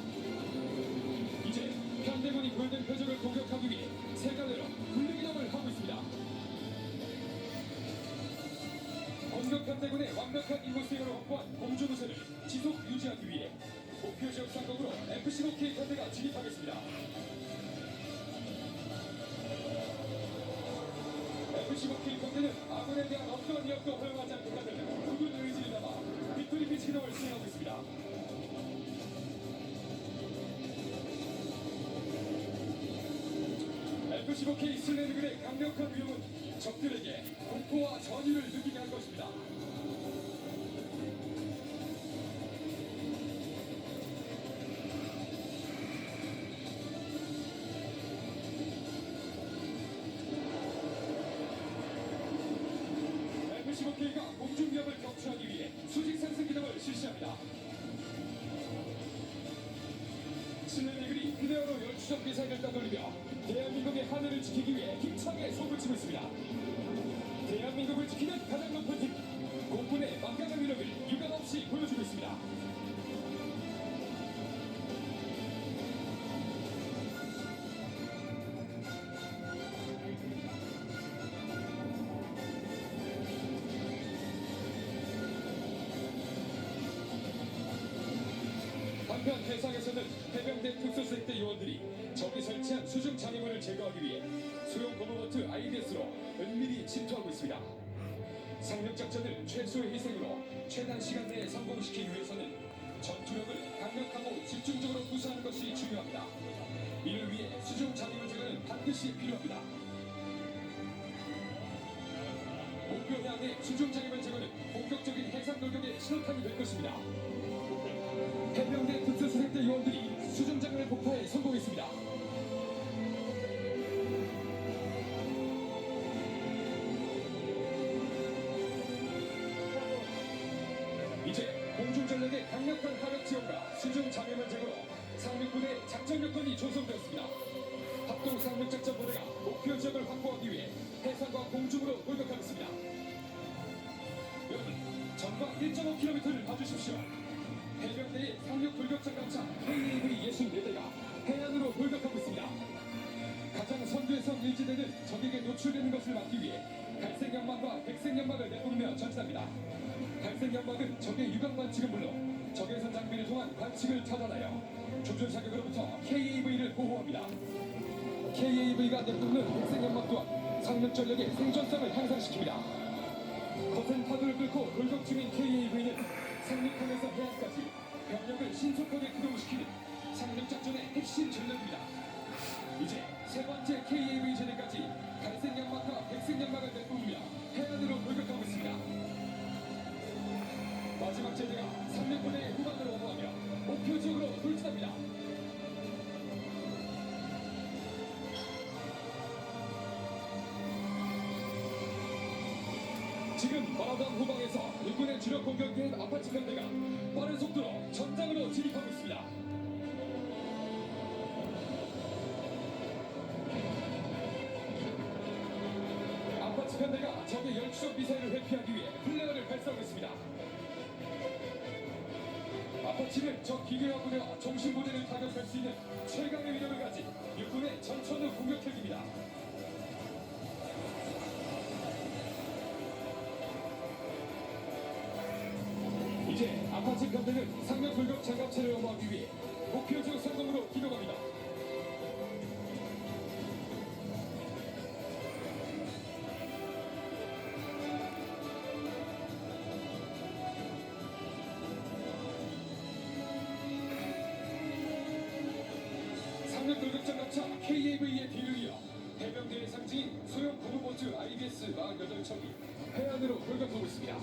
이제 편대군이 보여준 표적을 공격하기 위해 세 갈래로 분리기동을 하고 있습니다. 공격 편대군의 완벽한 임무 수행을 확보한 공중 우세를 지속 유지하기 위해 목표 지역 상공으로 F-15K 편대가 진입하겠습니다. F-15K 편대는 아군에 대한 어떤 위협도 허용하지 않겠다는 굳은 의지를 담아 빅토리 피치 기동을 수행하고 있습니다. F-15K 슬레드글의 강력한 위협은 적들에게 공포와 전율을 느끼게 할 것입니다. F-15K가 공중 위협을 격추하기 위해 수직 상승 기동을 실시합니다. 수정 미사일을 따돌리며 대한민국의 하늘을 지키기 위해 힘차게 솟구치고 있습니다. 대한민국을 지키는 가장 높은 힘, 공군의 막강한 위력을 유감없이 보여주고 있습니다. 한편 해상에서는 해병대 특수수색대 요원들이 적이 설치한 수중 장애물을 제거하기 위해 소형 고무보트 IDS로 은밀히 침투하고 있습니다. 상륙작전을 최소의 희생으로 최단 시간 내에 성공시키기 위해서는 전투력을 강력하고 집중적으로 구사하는 것이 중요합니다. 이를 위해 수중 장애물 제거는 반드시 필요합니다. 목표 해안의 수중 장애물 제거는 본격적인 해상 돌격의 신호탄이 될 것입니다. 해병대 특수수색대 요원들이 수중장을 폭파에 성공했습니다. 이제 공중전력의 강력한 화력 지원과 수중장애물 제거로 상륙부대 작전 여건이 조성되었습니다. 합동 상륙작전 부대가 목표 지역을 확보하기 위해 해상과 공중으로 돌격하겠습니다. 여러분, 전방 1.5km를 봐주십시오. 해병대의 상륙 돌격 장갑차 KAV 64대가 해안으로 돌격하고 있습니다. 가장 선두에서 일지대는 적에게 노출되는 것을 막기 위해 갈색 연막과 백색 연막을 내뿜으며 전진합니다. 갈색 연막은 적의 유각 관측은 물론 적외선 장비를 통한 관측을 차단하여 조준 사격으로부터 KAV를 보호합니다. KAV가 내뿜는 백색 연막 또한 상륙 전력의 생존성을 향상시킵니다. 거센 파도를 뚫고 돌격 중인 KAV는 상륙함에서 해안까지 병력을 신속하게 구동시키는 상륙작전의 핵심 전력입니다. 이제 세 번째 KAV 제대까지 갈색 연막과 백색 연막을 내뿜으며 해안으로 돌격하고 있습니다. 마지막 제대가 상륙부대의 후방을 오버하며 목표 지역으로 돌진합니다. 지금 마라도함 후방에서 일본의 주력 공격기인 아파치 편대가 빠른 속도로 전장으로 진입하고 있습니다. 아파치 편대가 적의 열추적 미사일을 회피하기 위해 플레어를 발사하고 있습니다. 아파치는 적 기계화 부대와 정신 부대를 타격할 수 있는 최강의 위력을 가진 육군의 전천후 공격 헬기입니다. 이제 아파치 편대는 상륙 돌격 장갑차를 엄호하기 위해 목표 지역 상공으로 기동합니다. 상륙 돌격 장갑차 KAV의 뒤를 이어 해병대의 상징인 소형 고무보트 IDS 48척이 해안으로 돌격하고 있습니다.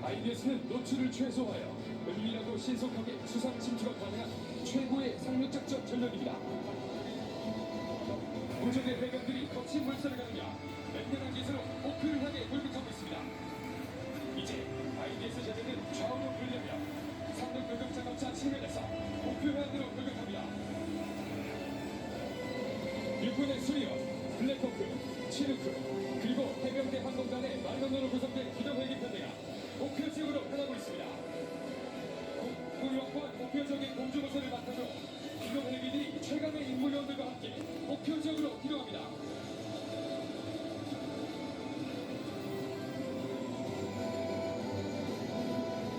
IDS는 노출을 최소화하여 은밀하고 신속하게 수상 침투가 가능한 최고의 상륙작전 전력입니다. 무적의 해병들이 거친 물살을 가르며 맹렬한 기세로 목표를 향해 돌격하고 있습니다. 이제 IDS 제대는 좌우로 불리며 상륙 돌격 장갑차 측면에서 목표 해안으로 돌격합니다. 육군의 수리원, 블랙호크, 치누크, 그리고 해병대 항공단의 말년으로 구성된 기동헬기 편대가 목표 지역으로 향하고 있습니다. 공유학과 목표 지역의 공중호선을 바탕으로 기동헬기들이 최강의 임무요원들과 함께 목표 지역으로 기동합니다.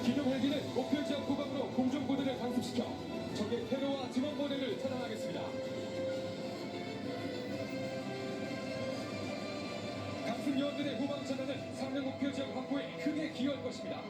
기동헬기는 목표 지역 후방으로 공중부대를 강습시켜 적의 퇴로와 지원보대를 차단하겠습니다. 강습 요원들의 후방 차단은 상륙 목표 지역 확보에 크게 기여할 것입니다.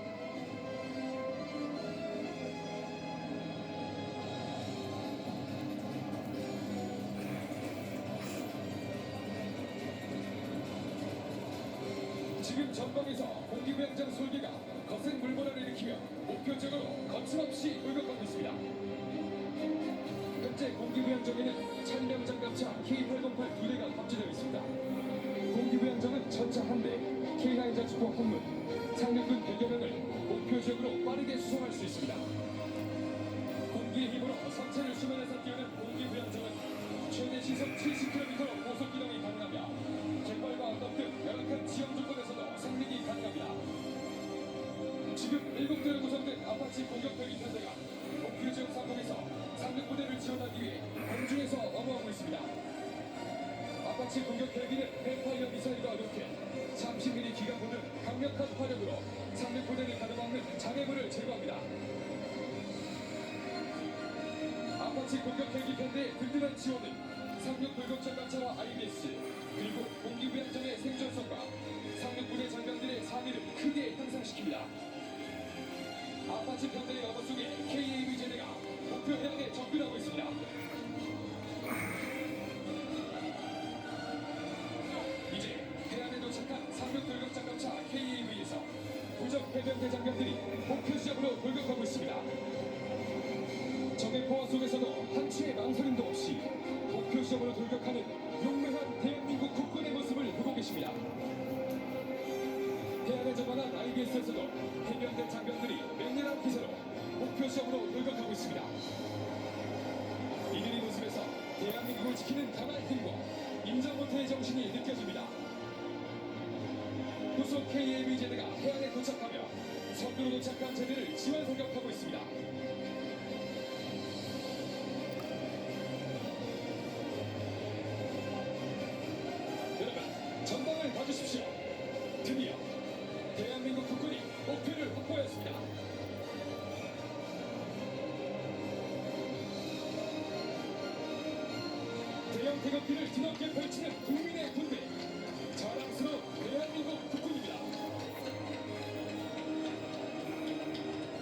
지금 전방에서 공기부양장 솔개가 거센 물보라를 일으키며 목표 지역으로 거침없이 돌격하고 있습니다. 현재 공기부양장에는 찰령 장갑차 K808 2대가 탑재되어 있습니다. 공기부양장은 전차 1대, K9 자주포 1문, 상륙군 100여 명을 목표 지역으로 빠르게 수송할 수 있습니다. 공기의 힘으로 선체를 수면에서 띄우는 공기부양정은 최대 시속 70km로 고속 기동이 가능하며 갯벌과 언덕 등 열악한 지형 조건에서도 상륙이 가능합니다. 지금 7대로 구성된 아파치 공격 헬기 편대가 목표 지역 상공에서 상륙 부대를 지원하기 위해 공중에서 어무하고 있습니다. 아파치 공격 헬기는 헬파이어 미사일과 로켓, 잠시 미리 기관포 등 강력한 화력으로 상륙 부대를 가로막는 장애물을 제거합니다. 아파치 공격 헬기 편대의 든든한 지원은 상륙 불격전 감차와 IBS 그리고 공기부양정의 생존성과 상륙 부대 장병들의 상위를 크게 향상시킵니다. 아파치 편대의 어머 속에 KAV 제대가 목표 해역에 접근하고 있습니다. 이제 해안에 도착한 상륙 돌격장 감차 KAV에서 부적 해병대 장병들이 목표 지점으로 돌격하고 있습니다. 적의 포화 속에서도 한치의 망설임도 없이 목표 지점으로 돌격하는 용맹한 대한민국 국군의 모습을 보고 계십니다. 해안에 접안한 IBS에서도 해병대 장병들이 맹렬한 기세로 목표 지점으로 돌격하고 있습니다. 이들의 모습에서 대한민국을 지키는 강한 힘과 임장모태의 정신이 느껴집니다. 후속 KAV 제대가 해안에 도착하며 선두로 도착한 제대를 지원 사격하고 있습니다. 여러분, 전방을 봐주십시오. 드디어 대한민국 국군이 목표를 확보했습니다. 대형 태극기를 뒤늦게 펼치는 국민의 군대, 자랑스러운 대한민국 국군입니다.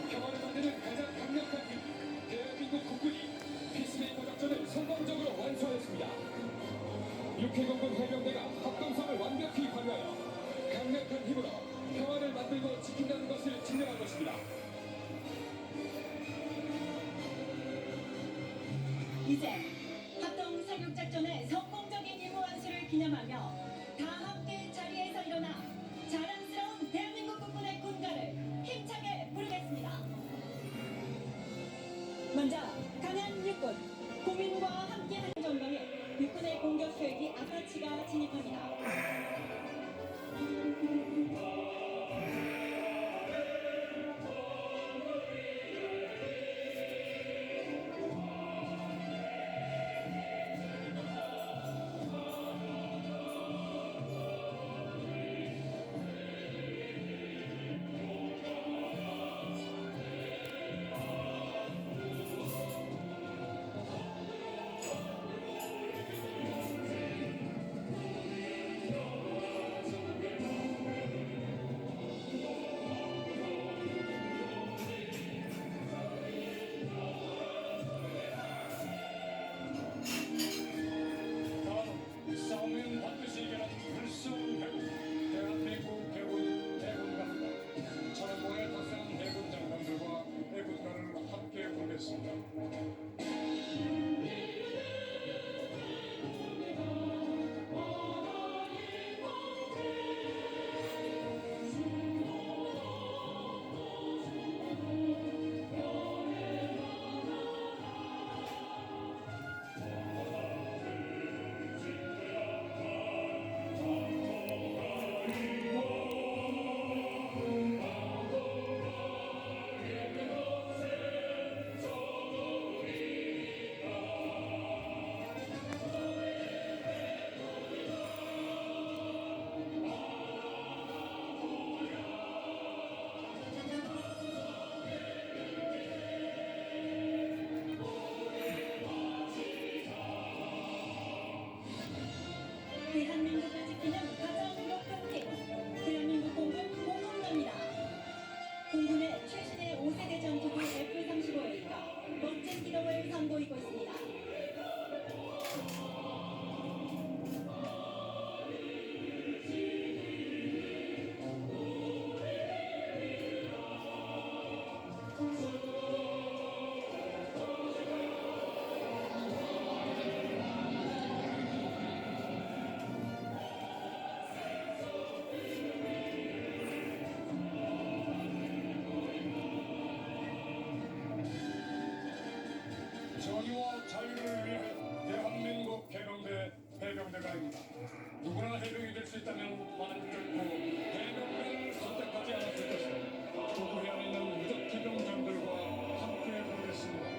평화를 만드는 가장 강력한 힘, 대한민국 국군이 피스메이커 작전을 성공적으로 완수하였습니다. 육해공군 해병대가 합동성을 완벽히 발휘하여 강력한 힘으로 평화를 만들고 지킨다는 것을 증명한 것입니다. 이제 합동 사격 작전의 성공적인 임무 완수를 기념하며 다 함께 자리에서 일어나 자랑스러운 대한민국 국군의 군가를 힘차게 부르겠습니다. 먼저 강한 육군, 국민과 함께하는 전방에 육군의 공격 헬기 아파치가 진입합니다. 싸움은 반드시 이겨낸 불승 해군, 대한민국 해군 해군갑니다. 철원공에 탑승한 해군 장관들과 해군단을 함께 보냈습니다. 대한민국을 지키는 가장 높은 힘, 대한민국 공군 공군입니다. 공군의 최신의 5세대 전투기 F-35A가 멋진 기동을 선보이고 있습니다. 있다면 많은 결코 해병대를 선택하지 않았을 것이다. 조국해안에 있는 유적 해병장들과 함께 부르겠습니다.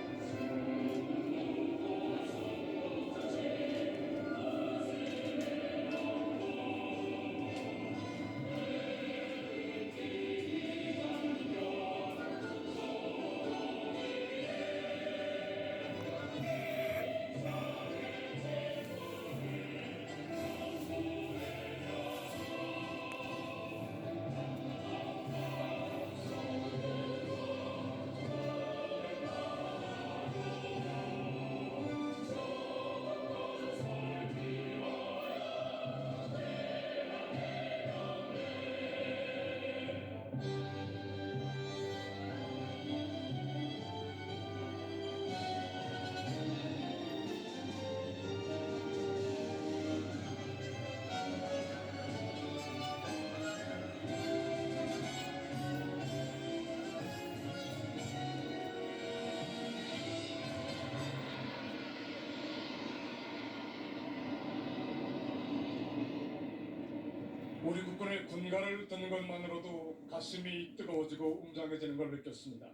우리 국군의 군가를 듣는 것만으로도 가슴이 뜨거워지고 웅장해지는 걸 느꼈습니다.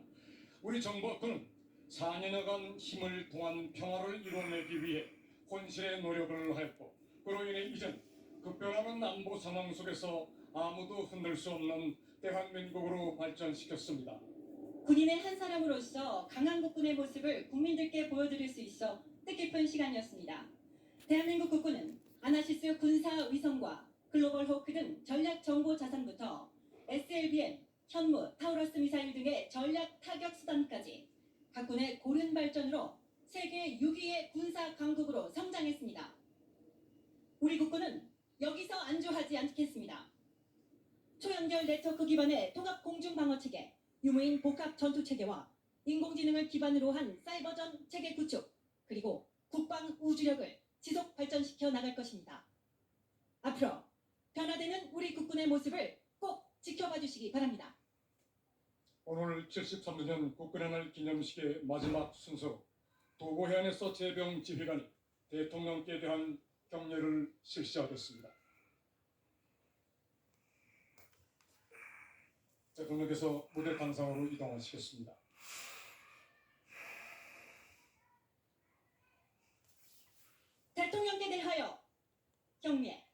우리 정부와 군은 4년여간 힘을 통한 평화를 이뤄내기 위해 혼신의 노력을 하였고, 그로 인해 이젠 급변하는 안보 상황 속에서 아무도 흔들 수 없는 대한민국으로 발전시켰습니다. 군인의 한 사람으로서 강한 국군의 모습을 국민들께 보여드릴 수 있어 뜻깊은 시간이었습니다. 대한민국 국군은 아나시스 군사 위성과 글로벌 호크 등 전략 정보 자산부터 SLBM, 현무, 타우러스 미사일 등의 전략 타격 수단까지 각군의 고른 발전으로 세계 6위의 군사 강국으로 성장했습니다. 우리 국군은 여기서 안주하지 않겠습니다. 초연결 네트워크 기반의 통합 공중 방어 체계, 유무인 복합 전투 체계와 인공지능을 기반으로 한 사이버전 체계 구축, 그리고 국방 우주력을 지속 발전시켜 나갈 것입니다. 앞으로 변화되는 우리 국군의 모습을 꼭 지켜봐 주시기 바랍니다. 오늘 73주년 국군의 날 기념식의 마지막 순서, 도고해안에서 제병 지휘관이 대통령께 대한 격려를 실시하겠습니다. 대통령께서 무대 단상으로 이동하시겠습니다. 대통령께 대하여 경례.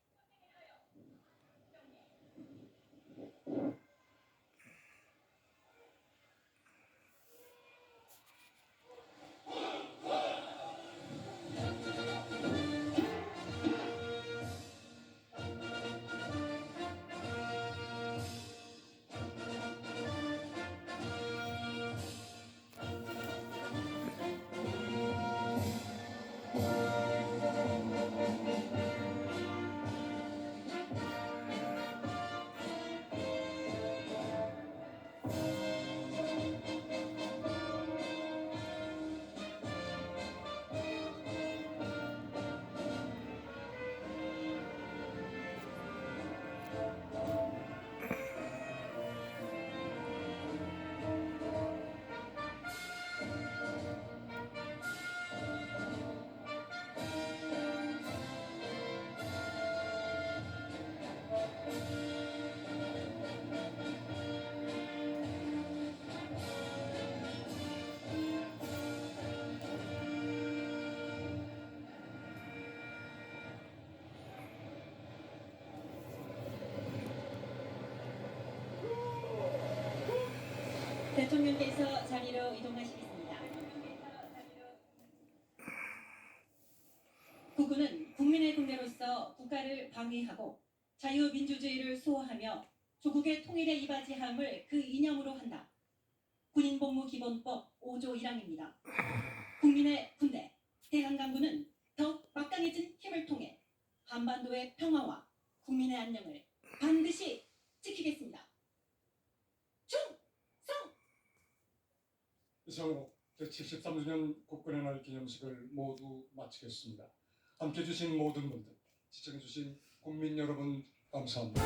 대통령께서 자리로 이동하시겠습니다. 국군은 국민의 군대로서 국가를 방위하고 자유민주주의를 수호하며 조국의 통일에 이바지함을 그 이념으로 한다. 군인복무기본법 5조 1항입니다. 국민의 군대, 대한강군은 더욱 막강해진 힘을 통해 한반도의 평화와 국민의 안녕을 반드시 지키겠습니다. 충성! 이상으로 제73주년 국군의 날 기념식을 모두 마치겠습니다. 함께해 주신 모든 분들, 시청해 주신 국민 여러분 감사합니다.